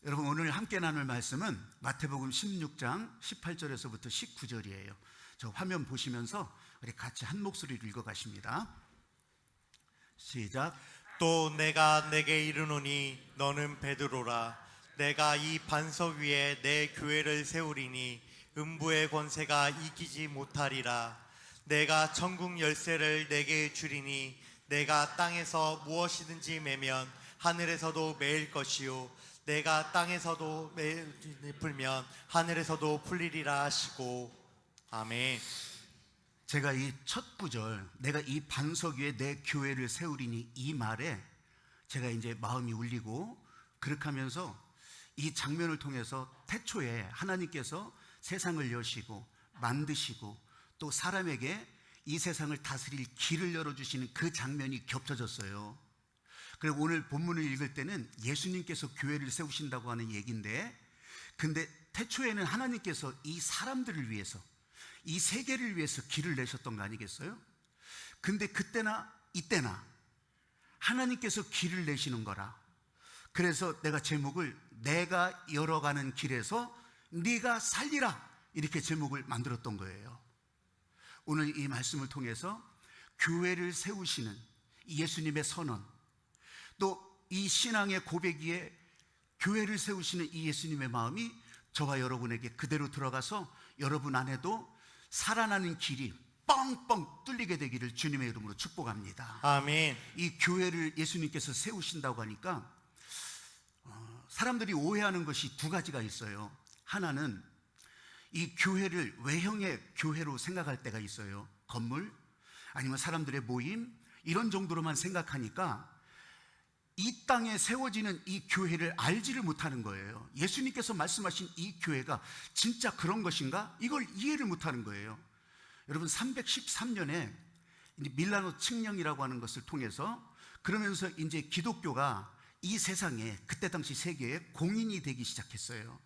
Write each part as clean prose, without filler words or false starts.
여러분, 오늘 함께 나눌 말씀은 마태복음 16장 18절에서부터 19절이에요. 저 화면 보시면서 우리 같이 한 목소리로 읽어가십니다. 시작. 또 내가 내게 이르노니 너는 베드로라. 내가 이 반석 위에 내 교회를 세우리니 음부의 권세가 이기지 못하리라. 내가 천국 열쇠를 내게 주리니 내가 땅에서 무엇이든지 매면 하늘에서도 매일 것이요 내가 땅에서도 풀면 하늘에서도 풀리리라 하시고. 아멘. 제가 이 첫 구절, 내가 이 반석 위에 내 교회를 세우리니, 이 말에 제가 이제 마음이 울리고, 그렇게 하면서 이 장면을 통해서 태초에 하나님께서 세상을 여시고 만드시고 또 사람에게 이 세상을 다스릴 길을 열어주시는 그 장면이 겹쳐졌어요. 그리고 오늘 본문을 읽을 때는 예수님께서 교회를 세우신다고 하는 얘기인데, 근데 태초에는 하나님께서 이 사람들을 위해서, 이 세계를 위해서 길을 내셨던 거 아니겠어요? 근데 그때나 이때나 하나님께서 길을 내시는 거라. 그래서 내가 제목을 내가 열어가는 길에서 네가 살리라, 이렇게 제목을 만들었던 거예요. 오늘 이 말씀을 통해서 교회를 세우시는 예수님의 선언, 또 이 신앙의 고백 위에 교회를 세우시는 이 예수님의 마음이 저와 여러분에게 그대로 들어가서 여러분 안에도 살아나는 길이 뻥뻥 뚫리게 되기를 주님의 이름으로 축복합니다. 아멘. 이 교회를 예수님께서 세우신다고 하니까 사람들이 오해하는 것이 두 가지가 있어요. 하나는 이 교회를 외형의 교회로 생각할 때가 있어요. 건물 아니면 사람들의 모임, 이런 정도로만 생각하니까 이 땅에 세워지는 이 교회를 알지를 못하는 거예요. 예수님께서 말씀하신 이 교회가 진짜 그런 것인가? 이걸 이해를 못하는 거예요. 여러분, 313년에 밀라노 칙령이라고 하는 것을 통해서, 그러면서 이제 기독교가 이 세상에, 그때 당시 세계에 공인이 되기 시작했어요.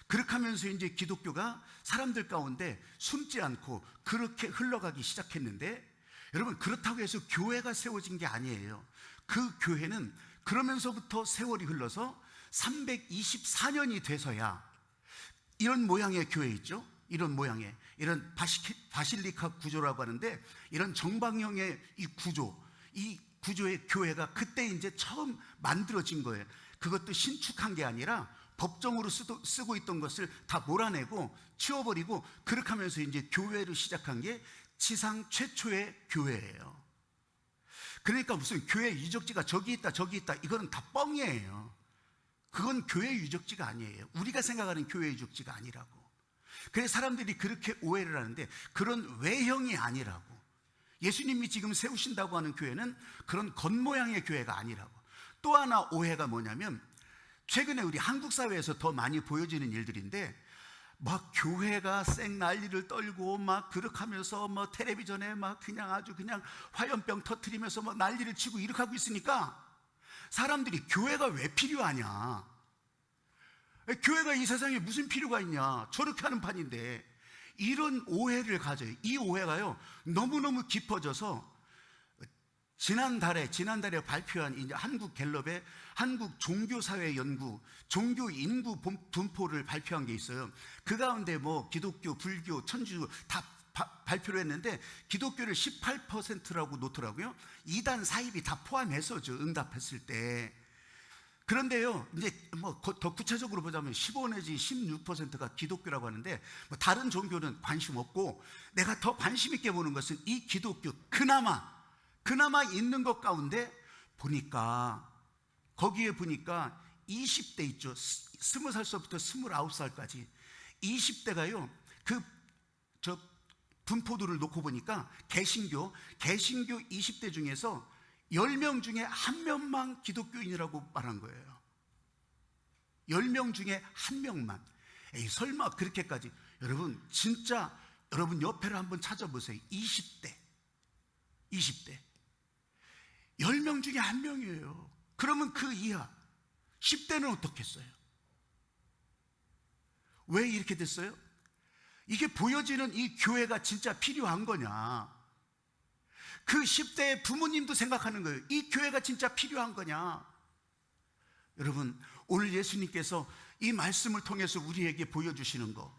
그렇게 하면서 이제 기독교가 사람들 가운데 숨지 않고 그렇게 흘러가기 시작했는데, 여러분, 그렇다고 해서 교회가 세워진 게 아니에요. 그 교회는 그러면서부터 세월이 흘러서 324년이 돼서야 이런 모양의 교회 있죠? 이런 모양의, 이런 바실리카 구조라고 하는데, 이런 정방형의 이 구조의 교회가 그때 이제 처음 만들어진 거예요. 그것도 신축한 게 아니라 법정으로 쓰고 있던 것을 다 몰아내고 치워버리고, 그렇게 하면서 이제 교회를 시작한 게 지상 최초의 교회예요. 그러니까 무슨 교회 유적지가 저기 있다 저기 있다, 이거는 다 뻥이에요. 그건 교회 유적지가 아니에요. 우리가 생각하는 교회 유적지가 아니라고. 그래서 사람들이 그렇게 오해를 하는데, 그런 외형이 아니라고. 예수님이 지금 세우신다고 하는 교회는 그런 겉모양의 교회가 아니라고. 또 하나 오해가 뭐냐면, 최근에 우리 한국 사회에서 더 많이 보여지는 일들인데, 막 교회가 쌩 난리를 떨고 막 그렇게 하면서 뭐 텔레비전에 막 그냥 아주 그냥 화염병 터뜨리면서 막 난리를 치고 이렇게 하고 있으니까 사람들이 교회가 왜 필요하냐, 교회가 이 세상에 무슨 필요가 있냐, 저렇게 하는 판인데, 이런 오해를 가져요. 이 오해가요 너무너무 깊어져서 지난달에 발표한 이제 한국 갤럽의 한국 종교사회 연구, 종교 인구 분포를 발표한 게 있어요. 그 가운데 뭐 기독교, 불교, 천주교 다 발표를 했는데, 기독교를 18%라고 놓더라고요. 이단 사입이 다 포함해서죠, 응답했을 때. 그런데요, 이제 뭐 더 구체적으로 보자면 15 내지 16%가 기독교라고 하는데, 뭐 다른 종교는 관심 없고, 내가 더 관심 있게 보는 것은 이 기독교, 그나마 있는 것 가운데 보니까, 거기에 보니까 20대 있죠. 20살서부터 29살까지 20대가요 저 분포도를 놓고 보니까 개신교 20대 중에서 10명 중에 1명만 기독교인이라고 말한 거예요. 10명 중에 1명만. 에이, 설마 그렇게까지. 여러분, 진짜 여러분 옆에를 한번 찾아보세요. 20대 10명 중에 1명이에요. 그러면 그 이하 10대는 어떻겠어요? 왜 이렇게 됐어요? 이게 보여지는 이 교회가 진짜 필요한 거냐? 그 10대의 부모님도 생각하는 거예요. 이 교회가 진짜 필요한 거냐? 여러분, 오늘 예수님께서 이 말씀을 통해서 우리에게 보여주시는 거,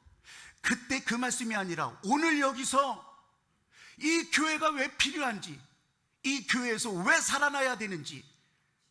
그때 그 말씀이 아니라 오늘 여기서 이 교회가 왜 필요한지, 이 교회에서 왜 살아나야 되는지,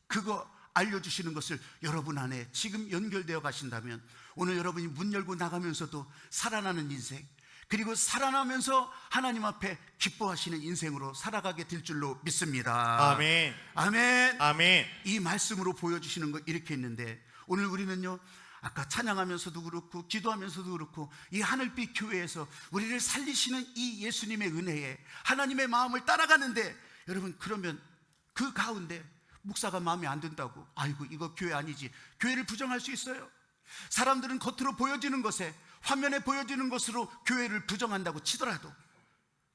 그거 알려주시는 것을 여러분 안에 지금 연결되어 가신다면, 오늘 여러분이 문 열고 나가면서도 살아나는 인생, 그리고 살아나면서 하나님 앞에 기뻐하시는 인생으로 살아가게 될 줄로 믿습니다. 아멘. 아멘. 아멘. 이 말씀으로 보여주시는 거 이렇게 있는데, 오늘 우리는요, 아까 찬양하면서도 그렇고 기도하면서도 그렇고 이 하늘빛 교회에서 우리를 살리시는 이 예수님의 은혜에 하나님의 마음을 따라가는데, 여러분 그러면 그 가운데 목사가 마음에 안 든다고 아이고 이거 교회 아니지, 교회를 부정할 수 있어요. 사람들은 겉으로 보여지는 것에, 화면에 보여지는 것으로 교회를 부정한다고 치더라도,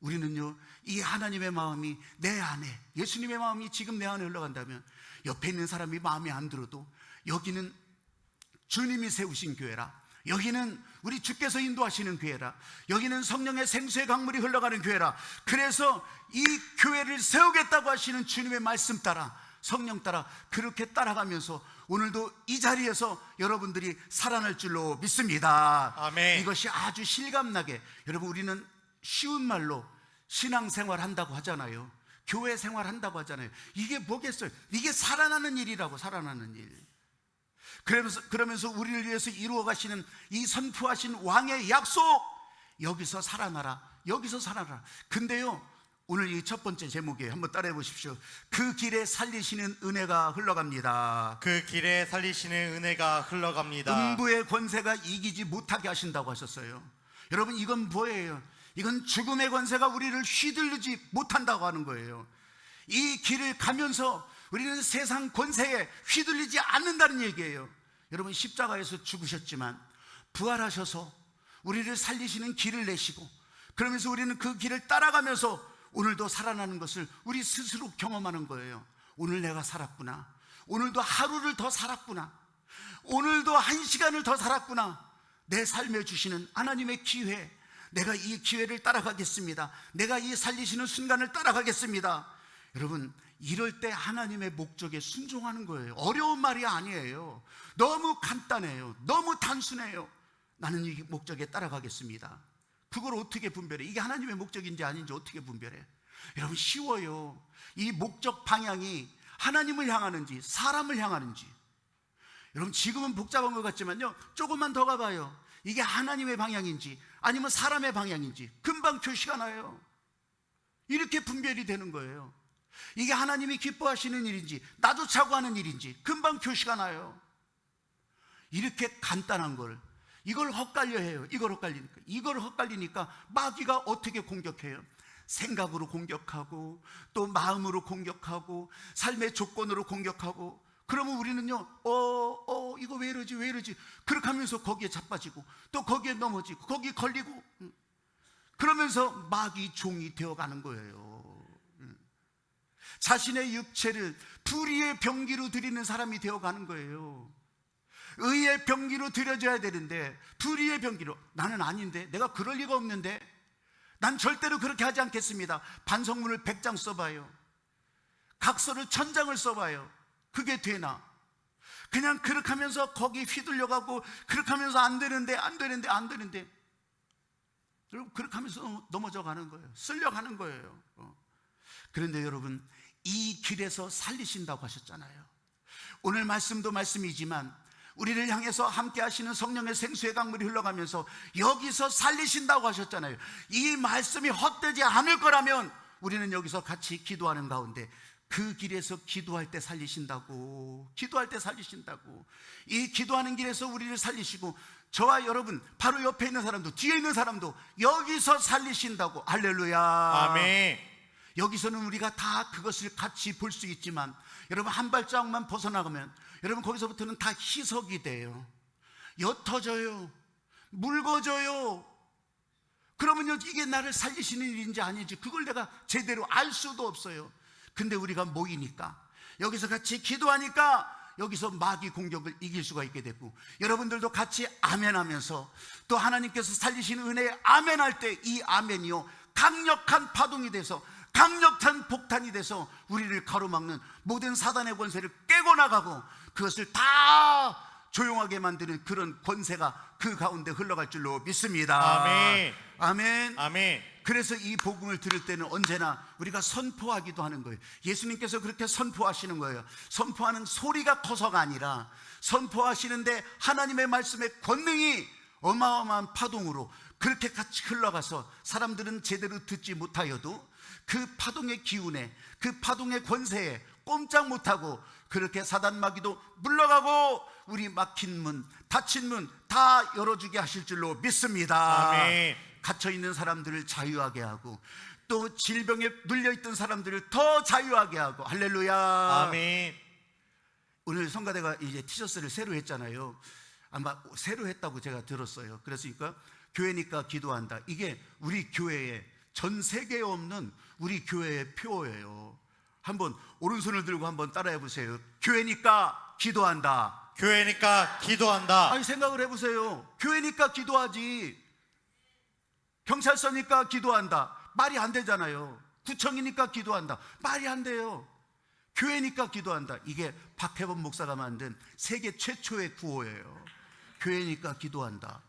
우리는요, 이 하나님의 마음이 내 안에, 예수님의 마음이 지금 내 안에 흘러간다면, 옆에 있는 사람이 마음에 안 들어도 여기는 주님이 세우신 교회라, 여기는 우리 주께서 인도하시는 교회라, 여기는 성령의 생수의 강물이 흘러가는 교회라, 그래서 이 교회를 세우겠다고 하시는 주님의 말씀 따라, 성령 따라 그렇게 따라가면서 오늘도 이 자리에서 여러분들이 살아날 줄로 믿습니다. 아멘. 이것이 아주 실감나게, 여러분 우리는 쉬운 말로 신앙생활 한다고 하잖아요. 교회 생활 한다고 하잖아요. 이게 뭐겠어요? 이게 살아나는 일이라고, 살아나는 일. 그러면서 우리를 위해서 이루어 가시는 이 선포하신 왕의 약속, 여기서 살아나라, 여기서 살아나라. 근데요, 오늘 이 첫 번째 제목이에요. 한번 따라해 보십시오. 그 길에 살리시는 은혜가 흘러갑니다. 그 길에 살리시는 은혜가 흘러갑니다. 음부의 권세가 이기지 못하게 하신다고 하셨어요. 여러분 이건 뭐예요? 이건 죽음의 권세가 우리를 휘둘르지 못한다고 하는 거예요. 이 길을 가면서 우리는 세상 권세에 휘둘리지 않는다는 얘기예요. 여러분 십자가에서 죽으셨지만 부활하셔서 우리를 살리시는 길을 내시고, 그러면서 우리는 그 길을 따라가면서 오늘도 살아나는 것을 우리 스스로 경험하는 거예요. 오늘 내가 살았구나, 오늘도 하루를 더 살았구나, 오늘도 한 시간을 더 살았구나, 내 삶에 주시는 하나님의 기회, 내가 이 기회를 따라가겠습니다, 내가 이 살리시는 순간을 따라가겠습니다. 여러분 이럴 때 하나님의 목적에 순종하는 거예요. 어려운 말이 아니에요. 너무 간단해요. 너무 단순해요. 나는 이 목적에 따라가겠습니다. 그걸 어떻게 분별해? 이게 하나님의 목적인지 아닌지 어떻게 분별해? 여러분 쉬워요. 이 목적 방향이 하나님을 향하는지 사람을 향하는지. 여러분 지금은 복잡한 것 같지만요, 조금만 더 가봐요. 이게 하나님의 방향인지 아니면 사람의 방향인지 금방 표시가 나요. 이렇게 분별이 되는 거예요. 이게 하나님이 기뻐하시는 일인지 나조차고 하는 일인지 금방 표시가 나요. 이렇게 간단한 걸, 이걸 헛갈려 해요. 이걸 헛갈리니까 마귀가 어떻게 공격해요? 생각으로 공격하고, 또 마음으로 공격하고, 삶의 조건으로 공격하고. 그러면 우리는요, 이거 왜 이러지? 그렇게 하면서 거기에 자빠지고, 또 거기에 넘어지고, 거기 걸리고, 그러면서 마귀 종이 되어가는 거예요. 자신의 육체를 불의의 병기로 드리는 사람이 되어가는 거예요. 의의 병기로 드려져야 되는데 불의의 병기로, 나는 아닌데, 내가 그럴 리가 없는데, 난 절대로 그렇게 하지 않겠습니다. 반성문을 100장 써봐요. 각서를 1000장을 써봐요. 그게 되나? 그냥 그렇게 하면서 거기 휘둘려가고, 그렇게 하면서 안 되는데 여러분 그렇게 하면서 넘어져 가는 거예요. 쓸려가는 거예요. 그런데 여러분 이 길에서 살리신다고 하셨잖아요. 오늘 말씀도 말씀이지만 우리를 향해서 함께 하시는 성령의 생수의 강물이 흘러가면서 여기서 살리신다고 하셨잖아요. 이 말씀이 헛되지 않을 거라면 우리는 여기서 같이 기도하는 가운데 그 길에서 기도할 때 살리신다고, 이 기도하는 길에서 우리를 살리시고, 저와 여러분 바로 옆에 있는 사람도 뒤에 있는 사람도 여기서 살리신다고. 할렐루야. 아멘. 여기서는 우리가 다 그것을 같이 볼 수 있지만, 여러분 한 발자국만 벗어나가면 여러분 거기서부터는 다 희석이 돼요. 옅어져요. 묽어져요. 그러면요, 이게 나를 살리시는 일인지 아닌지 그걸 내가 제대로 알 수도 없어요. 근데 우리가 모이니까, 여기서 같이 기도하니까 여기서 마귀 공격을 이길 수가 있게 됐고, 여러분들도 같이 아멘하면서 또 하나님께서 살리시는 은혜에 아멘할 때 이 아멘이요 강력한 파동이 돼서, 강력한 폭탄이 돼서 우리를 가로막는 모든 사단의 권세를 깨고 나가고, 그것을 다 조용하게 만드는 그런 권세가 그 가운데 흘러갈 줄로 믿습니다. 아멘. 아멘. 아멘. 그래서 이 복음을 들을 때는 언제나 우리가 선포하기도 하는 거예요. 예수님께서 그렇게 선포하시는 거예요. 선포하는 소리가 커서가 아니라 선포하시는데 하나님의 말씀의 권능이 어마어마한 파동으로 그렇게 같이 흘러가서 사람들은 제대로 듣지 못하여도 그 파동의 기운에, 그 파동의 권세에 꼼짝 못하고 그렇게 사단 마귀도 물러가고 우리 막힌 문, 닫힌 문 다 열어주게 하실 줄로 믿습니다. 아멘. 갇혀있는 사람들을 자유하게 하고 또 질병에 눌려있던 사람들을 더 자유하게 하고 할렐루야. 아멘. 오늘 성가대가 이제 티셔츠를 새로 했잖아요. 아마 새로 했다고 제가 들었어요. 그랬으니까 교회니까 기도한다. 이게 우리 교회에 전 세계에 없는 우리 교회의 표어예요. 한번 오른손을 들고 한번 따라해 보세요. 교회니까 기도한다. 교회니까 기도한다. 아니 생각을 해보세요. 교회니까 기도하지. 경찰서니까 기도한다. 말이 안 되잖아요. 구청이니까 기도한다. 말이 안 돼요. 교회니까 기도한다. 이게 박혜범 목사가 만든 세계 최초의 구호예요. 교회니까 기도한다.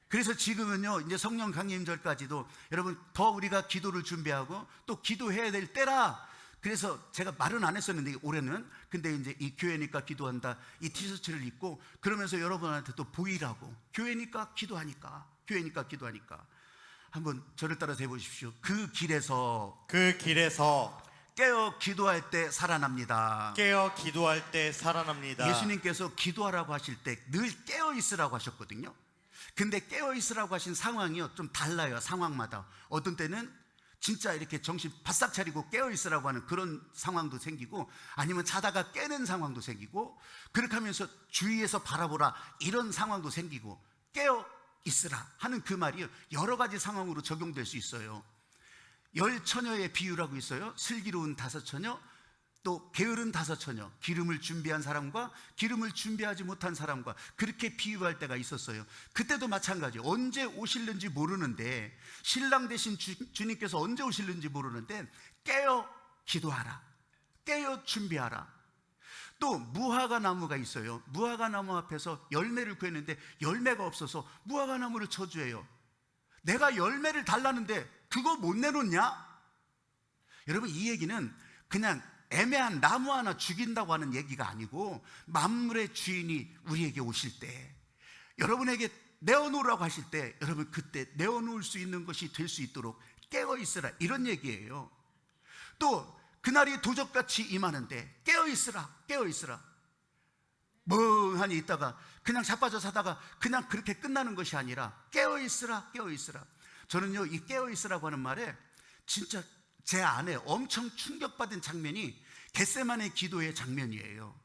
그래서 지금은요, 이제 성령 강림절까지도 여러분 더 우리가 기도를 준비하고 또 기도해야 될 때라. 그래서 제가 말은 안 했었는데 올해는, 근데 이제 이 교회니까 기도한다 이 티셔츠를 입고 그러면서 여러분한테 또 보이라고, 교회니까 기도하니까, 교회니까 기도하니까. 한번 저를 따라서 해보십시오. 그 길에서 깨어 기도할 때 살아납니다. 깨어 기도할 때 살아납니다. 예수님께서 기도하라고 하실 때 늘 깨어 있으라고 하셨거든요. 근데 깨어 있으라고 하신 상황이요 좀 달라요. 상황마다. 어떤 때는 진짜 이렇게 정신 바싹 차리고 깨어 있으라고 하는 그런 상황도 생기고, 아니면 자다가 깨는 상황도 생기고, 그렇게 하면서 주위에서 바라보라 이런 상황도 생기고, 깨어 있으라 하는 그 말이 여러 가지 상황으로 적용될 수 있어요. 열 처녀의 비유라고 있어요. 슬기로운 5처녀, 또 게으른 5처녀, 기름을 준비한 사람과 기름을 준비하지 못한 사람과 그렇게 비유할 때가 있었어요. 그때도 마찬가지. 언제 오실는지 모르는데, 신랑 되신 주님께서 언제 오실는지 모르는데 깨어 기도하라, 깨어 준비하라. 또 무화과 나무가 있어요. 무화과 나무 앞에서 열매를 구했는데 열매가 없어서 무화과 나무를 저주해요. 내가 열매를 달라는데 그거 못 내놓냐? 여러분, 이 얘기는 그냥 애매한 나무 하나 죽인다고 하는 얘기가 아니고, 만물의 주인이 우리에게 오실 때, 여러분에게 내어놓으라고 하실 때, 여러분 그때 내어놓을 수 있는 것이 될 수 있도록 깨어 있으라, 이런 얘기예요. 또 그날이 도적같이 임하는데 깨어 있으라, 깨어 있으라. 멍하니 있다가 그냥 자빠져 사다가 그냥 그렇게 끝나는 것이 아니라 깨어 있으라, 깨어 있으라. 저는요, 이 깨어 있으라고 하는 말에 진짜 제 안에 엄청 충격받은 장면이 겟세마네 기도의 장면이에요.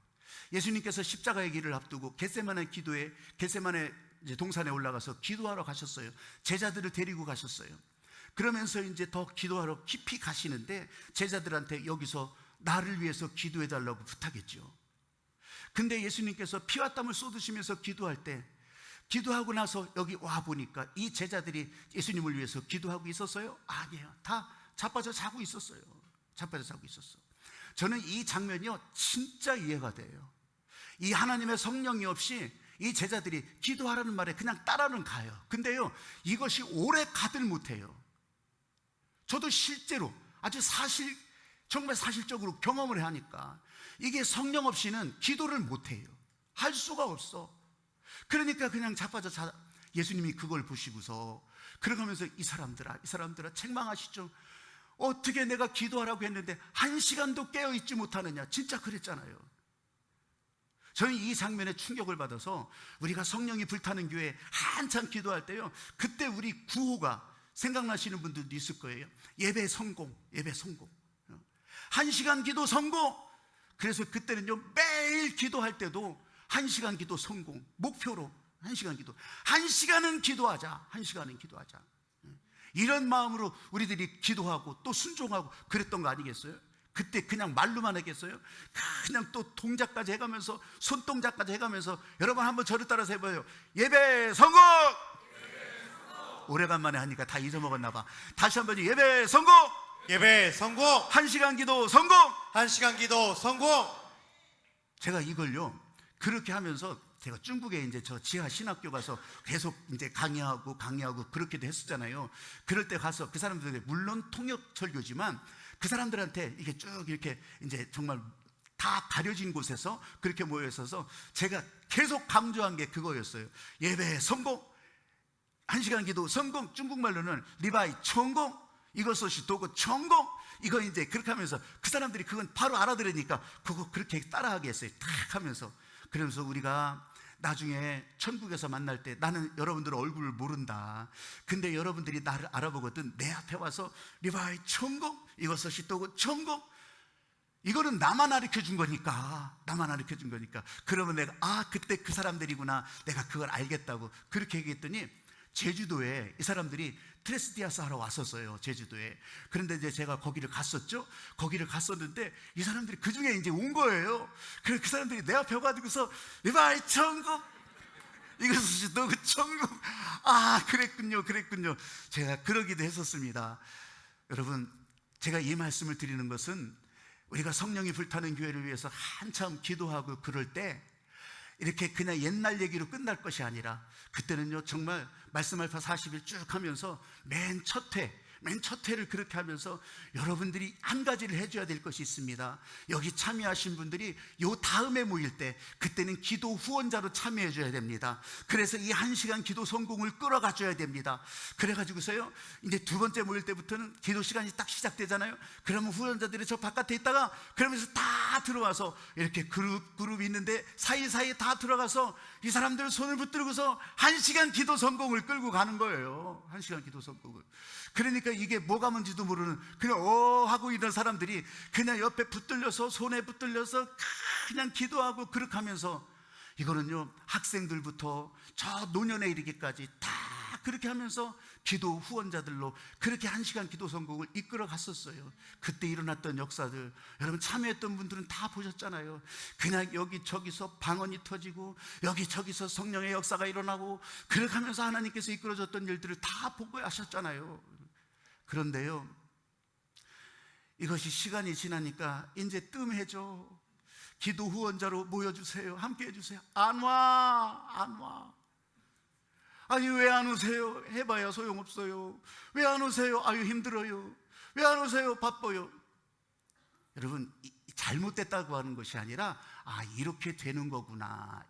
예수님께서 십자가의 길을 앞두고 겟세마네 기도에, 겟세마네 동산에 올라가서 기도하러 가셨어요. 제자들을 데리고 가셨어요. 그러면서 이제 더 기도하러 깊이 가시는데 제자들한테 여기서 나를 위해서 기도해 달라고 부탁했죠. 근데 예수님께서 피와 땀을 쏟으시면서 기도할 때, 기도하고 나서 여기 와 보니까 이 제자들이 예수님을 위해서 기도하고 있었어요? 아니에요. 다 자빠져 자고 있었어요. 자빠져 자고 있었어. 저는 이 장면이요 진짜 이해가 돼요. 이 하나님의 성령이 없이 이 제자들이 기도하라는 말에 그냥 따라는 가요. 근데요, 이것이 오래 가들 못해요. 저도 실제로 아주 정말 사실적으로 경험을 하니까 이게 성령 없이는 기도를 못해요. 할 수가 없어. 그러니까 그냥 자빠져 자. 예수님이 그걸 보시고서 그러면서 이 사람들아 책망하시죠. 어떻게 내가 기도하라고 했는데 1시간도 깨어있지 못하느냐. 진짜 그랬잖아요. 저는 이 장면에 충격을 받아서 우리가 성령이 불타는 교회에 한참 기도할 때요, 그때 우리 구호가 생각나시는 분들도 있을 거예요. 예배 성공, 예배 성공. 1시간 기도 성공. 그래서 그때는요, 매일 기도할 때도 1시간 기도 성공 목표로 1시간 기도, 1시간은 기도하자, 1시간은 기도하자. 이런 마음으로 우리들이 기도하고 또 순종하고 그랬던 거 아니겠어요? 그때 그냥 말로만 했겠어요? 그냥 또 동작까지 해가면서, 손동작까지 해가면서. 여러분 한번 저를 따라서 해봐요. 예배 성공! 오래간만에 하니까 다 잊어먹었나 봐. 다시 한번 예배 성공! 예배 성공! 1시간 기도 성공! 1시간 기도 성공! 제가 이걸요 그렇게 하면서 제가 중국에 이제 저 지하 신학교 가서 계속 이제 강의하고 그렇게도 했었잖아요. 그럴 때 가서 그 사람들이 물론 통역 설교지만 그 사람들한테 이게 쭉 이렇게 이제 정말 다 가려진 곳에서 그렇게 모여 있어서 제가 계속 강조한 게 그거였어요. 예배 성공, 1시간 기도 성공, 중국말로는 리바이 성공, 이것이 도구 성공. 이거 이제 그렇게 하면서 그 사람들이 그건 바로 알아들으니까 그거 그렇게 따라하게 했어요. 탁 하면서. 그러면서 우리가 나중에 천국에서 만날 때 나는 여러분들 얼굴을 모른다. 근데 여러분들이 나를 알아보거든. 내 앞에 와서 리바이 천국, 이것이 도구 천국. 이거는 나만 가르쳐 준 거니까. 그러면 내가 그때 그 사람들이구나. 내가 그걸 알겠다고 그렇게 얘기했더니 제주도에 이 사람들이 트레스디아스 하러 왔었어요. 제주도에. 그런데 이제 제가 거기를 갔었죠. 거기를 갔었는데 이 사람들이 그 중에 이제 온 거예요. 그래서 그 사람들이 내 앞에 와가지고서 리바이 천국, 이것이 너 그 천국. 그랬군요. 제가 그러기도 했었습니다. 여러분, 제가 이 말씀을 드리는 것은 우리가 성령이 불타는 교회를 위해서 한참 기도하고 그럴 때 이렇게 그냥 옛날 얘기로 끝날 것이 아니라 그때는요 정말 말씀 알파 40일 쭉 하면서 맨 첫 회를 그렇게 하면서 여러분들이 한 가지를 해줘야 될 것이 있습니다. 여기 참여하신 분들이 요 다음에 모일 때 그때는 기도 후원자로 참여해 줘야 됩니다. 그래서 이 1시간 기도 성공을 끌어가 줘야 됩니다. 그래가지고서요 이제 두 번째 모일 때부터는 기도 시간이 딱 시작되잖아요. 그러면 후원자들이 저 바깥에 있다가 그러면서 다 들어와서 이렇게 그룹이 있는데 사이사이에 다 들어가서 이 사람들 손을 붙들고서 1시간 기도 성공을 끌고 가는 거예요. 1시간 기도 성공을. 그러니까 이게 뭐가 뭔지도 모르는 그냥 하고 있는 사람들이 그냥 옆에 붙들려서 손에 붙들려서 그냥 기도하고 그렇게 하면서 이거는요 학생들부터 저 노년에 이르기까지 다 그렇게 하면서 기도 후원자들로 그렇게 1시간 기도 성공을 이끌어 갔었어요. 그때 일어났던 역사들 여러분 참여했던 분들은 다 보셨잖아요. 그냥 여기저기서 방언이 터지고 여기저기서 성령의 역사가 일어나고 그렇게 하면서 하나님께서 이끌어줬던 일들을 다 보고 하셨잖아요. 그런데요 이것이 시간이 지나니까 이제 뜸해져. 기도 후원자로 모여주세요. 함께 해주세요. 안 와. 아니 왜 안 오세요? 해봐야 소용없어요. 왜 안 오세요? 아유 힘들어요. 왜 안 오세요? 바빠요. 여러분 잘못됐다고 하는 것이 아니라 이렇게 되는 거구나.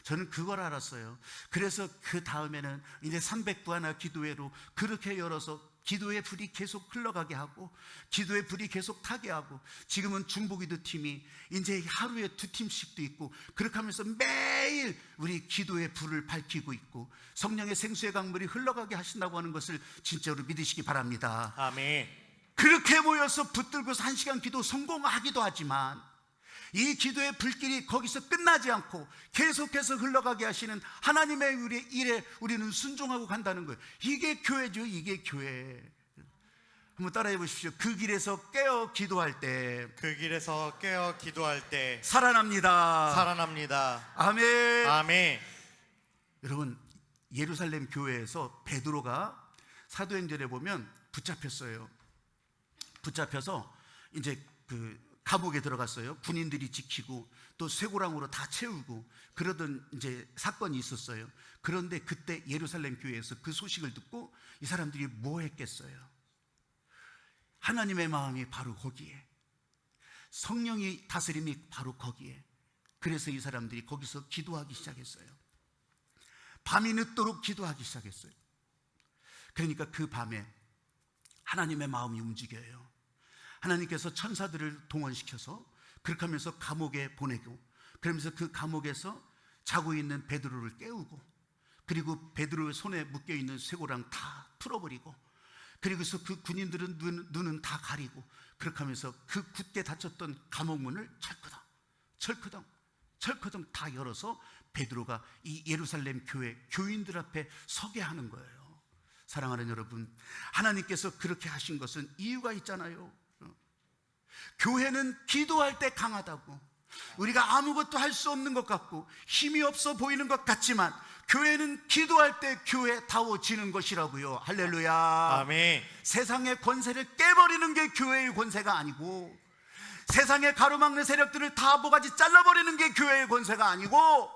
저는 그걸 알았어요. 그래서 그 다음에는 이제 300부하나 기도회로 그렇게 열어서 기도의 불이 계속 흘러가게 하고 기도의 불이 계속 타게 하고 지금은 중보기도 팀이 이제 하루에 2팀씩도 있고 그렇게 하면서 매일 우리 기도의 불을 밝히고 있고 성령의 생수의 강물이 흘러가게 하신다고 하는 것을 진짜로 믿으시기 바랍니다. 아멘. 그렇게 모여서 붙들고서 1시간 기도 성공하기도 하지만 이 기도의 불길이 거기서 끝나지 않고 계속해서 흘러가게 하시는 하나님의 일에 우리는 순종하고 간다는 거예요. 이게 교회죠. 이게 교회. 한번 따라해 보십시오. 그 길에서 깨어 기도할 때 살아납니다. 아멘. 여러분 예루살렘 교회에서 베드로가 사도행전에 보면 붙잡혔어요. 붙잡혀서 이제 그 감옥에 들어갔어요. 군인들이 지키고 또 쇠고랑으로 다 채우고 그러던 이제 사건이 있었어요. 그런데 그때 예루살렘 교회에서 그 소식을 듣고 이 사람들이 뭐 했겠어요? 하나님의 마음이 바로 거기에, 성령의 다스림이 바로 거기에. 그래서 이 사람들이 거기서 기도하기 시작했어요. 밤이 늦도록 기도하기 시작했어요. 그러니까 그 밤에 하나님의 마음이 움직여요. 하나님께서 천사들을 동원시켜서 그렇게 하면서 감옥에 보내고 그러면서 그 감옥에서 자고 있는 베드로를 깨우고 그리고 베드로의 손에 묶여있는 쇠고랑 다 풀어버리고 그리고서 그 군인들은 눈은 다 가리고 그렇게 하면서 그 굳게 닫혔던 감옥문을 철커덩 다 열어서 베드로가 이 예루살렘 교회 교인들 앞에 서게 하는 거예요. 사랑하는 여러분, 하나님께서 그렇게 하신 것은 이유가 있잖아요. 교회는 기도할 때 강하다고 우리가 아무것도 할 수 없는 것 같고 힘이 없어 보이는 것 같지만 교회는 기도할 때 교회다워지는 것이라고요. 할렐루야. 아멘. 세상의 권세를 깨버리는 게 교회의 권세가 아니고 세상에 가로막는 세력들을 다 모가지 잘라버리는 게 교회의 권세가 아니고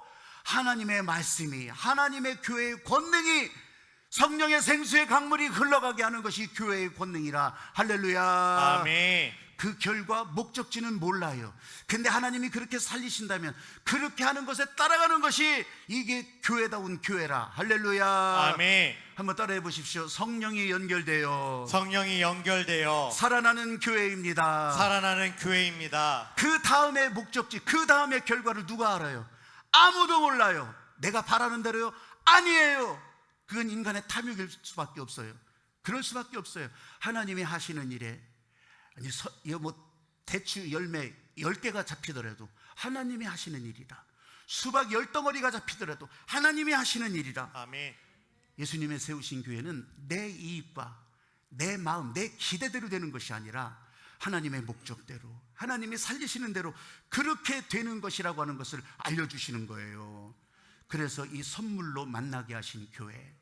하나님의 말씀이, 하나님의 교회의 권능이, 성령의 생수의 강물이 흘러가게 하는 것이 교회의 권능이라. 할렐루야. 아멘. 그 결과 목적지는 몰라요. 근데 하나님이 그렇게 살리신다면 그렇게 하는 것에 따라가는 것이 이게 교회다운 교회라. 할렐루야. 아멘. 한번 따라해 보십시오. 성령이 연결되어 성령이 연결되어 살아나는 교회입니다. 살아나는 교회입니다. 그 다음의 목적지, 그 다음의 결과를 누가 알아요? 아무도 몰라요. 내가 바라는 대로요? 아니에요. 그건 인간의 탐욕일 수밖에 없어요. 그럴 수밖에 없어요. 하나님이 하시는 일에 아니, 대추 열매 10개가 잡히더라도 하나님이 하시는 일이다. 수박 10덩어리가 잡히더라도 하나님이 하시는 일이다. 아멘. 예수님의 세우신 교회는 내 이익과 내 마음, 내 기대대로 되는 것이 아니라 하나님의 목적대로, 하나님이 살리시는 대로 그렇게 되는 것이라고 하는 것을 알려주시는 거예요. 그래서 이 선물로 만나게 하신 교회,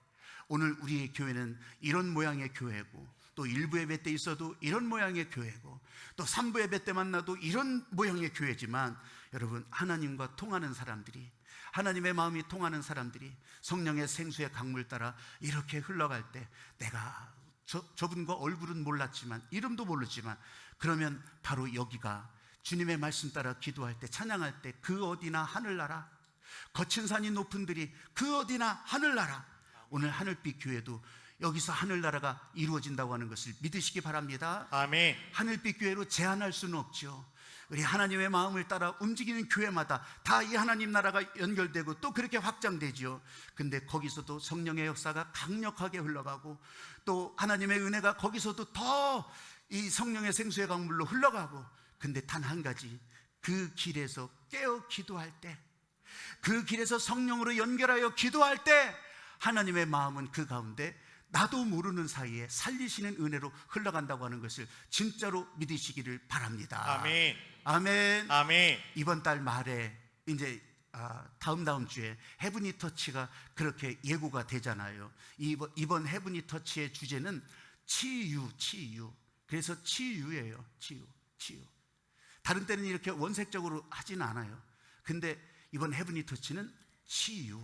오늘 우리의 교회는 이런 모양의 교회고, 또 일부 예배 때 있어도 이런 모양의 교회고, 또 3부 예배 때 만나도 이런 모양의 교회지만, 여러분, 하나님과 통하는 사람들이, 하나님의 마음이 통하는 사람들이 성령의 생수의 강물 따라 이렇게 흘러갈 때, 내가 저분과 얼굴은 몰랐지만, 이름도 모르지만, 그러면 바로 여기가 주님의 말씀 따라 기도할 때, 찬양할 때 그 어디나 하늘나라, 거친 산이 높은 들이 그 어디나 하늘나라. 오늘 하늘빛 교회도 여기서 하늘나라가 이루어진다고 하는 것을 믿으시기 바랍니다. 아멘. 하늘빛 교회로 제한할 수는 없죠. 우리 하나님의 마음을 따라 움직이는 교회마다 다 이 하나님 나라가 연결되고 또 그렇게 확장되지요. 근데 거기서도 성령의 역사가 강력하게 흘러가고, 또 하나님의 은혜가 거기서도 더 이 성령의 생수의 강물로 흘러가고, 근데 단 한 가지, 그 길에서 깨어 기도할 때, 그 길에서 성령으로 연결하여 기도할 때 하나님의 마음은 그 가운데 나도 모르는 사이에 살리시는 은혜로 흘러간다고 하는 것을 진짜로 믿으시기를 바랍니다. 아멘. 아멘. 아멘. 이번 달 말에 이제 다음 주에 헤브니 터치가 그렇게 예고가 되잖아요. 이번 헤브니 터치의 주제는 치유. 그래서 치유예요. 치유. 다른 때는 이렇게 원색적으로 하지는 않아요. 근데 이번 헤브니 터치는 치유,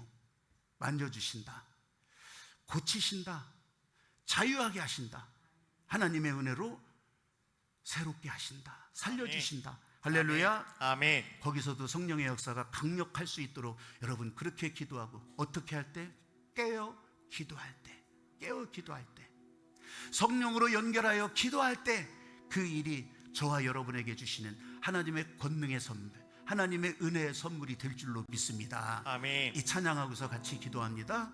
만져주신다, 고치신다, 자유하게 하신다, 하나님의 은혜로 새롭게 하신다, 살려주신다. 할렐루야. 아멘. 거기서도 성령의 역사가 강력할 수 있도록 여러분 그렇게 기도하고, 어떻게 할 때? 깨어 기도할 때, 성령으로 연결하여 기도할 때 그 일이 저와 여러분에게 주시는 하나님의 권능의 선물, 하나님의 은혜의 선물이 될 줄로 믿습니다. 아멘. 이 찬양하고서 같이 기도합니다.